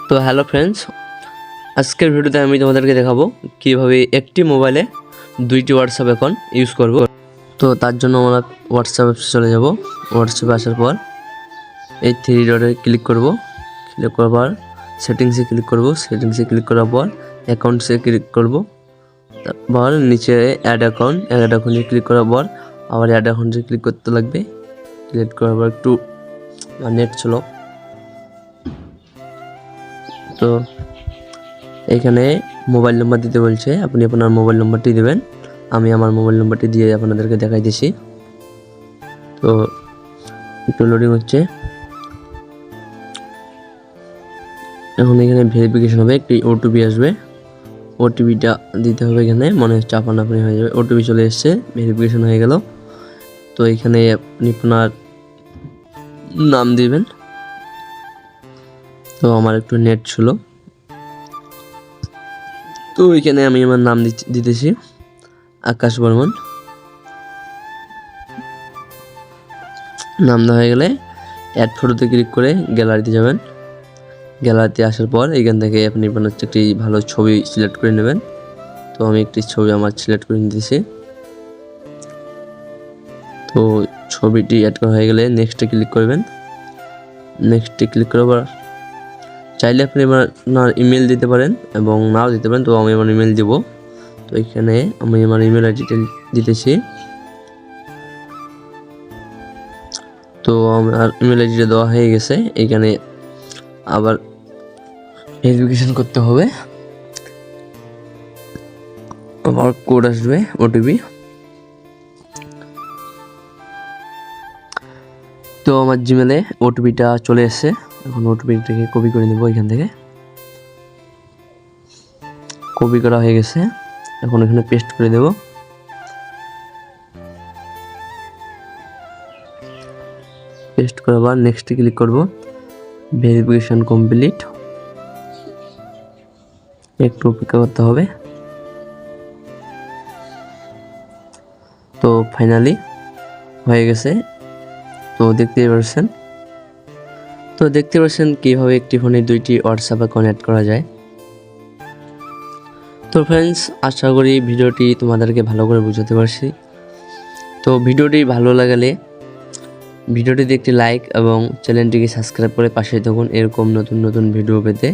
তো hello friends, আজকের ভিডিওতে আমি তোমাদেরকে দেখাবো কিভাবে একটি মোবাইলে দুইটি হোয়াটসঅ্যাপ অ্যাকাউন্ট ইউজ করব। তো তার জন্য আমরা হোয়াটসঅ্যাপে চলে যাব। হোয়াটসঅ্যাপে আসার পর এই থ্রি ডটে ক্লিক করব। ক্লিক করার পর সেটিংসে ক্লিক করব। সেটিংসে ক্লিক করার পর অ্যাকাউন্টসে ক্লিক করব। তারপর নিচে অ্যাড অ্যাকাউন্টে ক্লিক করার পর আবার অ্যাড অ্যাকাউন্টে ক্লিক করতে লাগবে। ক্লিক করার পর একটু নেট চলো। তো এখানে মোবাইল নাম্বার দিতে বলছে, আপনি আপনার মোবাইল নাম্বারটি দেবেন। আমি আমার মোবাইল নাম্বারটি দিয়ে আপনাদেরকে দেখাই দিছি। তো একটু লোডিং হচ্ছে। এখন এখানে ভেরিফিকেশন হবে, একটি ওটিপি আসবে। ওটিপিটা দিতে হবে। এখানে মনে হচ্ছে আপনি হয়ে যাবে। ওটিপি চলে এসছে, ভেরিফিকেশন হয়ে গেল। তো এখানে আপনি আপনার নাম দিবেন। তো আমার একটু নেট ছিল, তো এখানে আমি আমার নাম দিতেছি আকাশ বর্মন। নাম দেওয়া হয়ে গেলে অ্যাড ফটোতে ক্লিক করে গ্যালারিতে যাবেন। গ্যালারিতে আসার পর এখান থেকে আপনি আপনার একটি ভালো ছবি সিলেক্ট করে নেবেন। তো আমি একটি ছবি আমার সিলেক্ট করে নিতেছি। তো ছবিটি অ্যাড করা হয়ে গেলে নেক্সটে ক্লিক করবেন। নেক্সটে ক্লিক করার পর চাইলে আপনি আপনার ইমেল দিতে পারেন এবং নাও দিতে পারেন। তো আমি আমার ইমেল দেব। তো এখানে আমি আমার ইমেল আইডিটা দিতেছি। তো আমার ইমেল আইডিটা দেওয়া হয়ে গেছে। এখানে আবার ভেরিফিকেশন করতে হবে। আবার কোড আসবে, ওটিপি। তো আমার জিমেলে ওটিপিটা চলে এসেছে। এখন ওটিপিটাকে কপি করে নেব। এখান থেকে কপি করা হয়ে গেছে। এখন এখানে পেস্ট করে দেব। পেস্ট করার পর নেক্সটে ক্লিক করব। Verification complete. একটু অপেক্ষা করতে হবে। তো ফাইনালি হয়ে গেছে। তো দেখতে পাচ্ছেন কিভাবে একটি ফোনে দুইটি হোয়াটসঅ্যাপ অ্যাকাউন্ট অ্যাড করা যায়। তো ফ্রেন্ডস, আশা করি ভিডিওটি তোমাদেরকে ভালো করে বুঝাতে পারছি। তো ভিডিওটি ভালো লাগলে ভিডিওটিতে একটি লাইক এবং চ্যানেলটিকে সাবস্ক্রাইব করে পাশে থাকুন এরকম নতুন নতুন ভিডিও পেতে।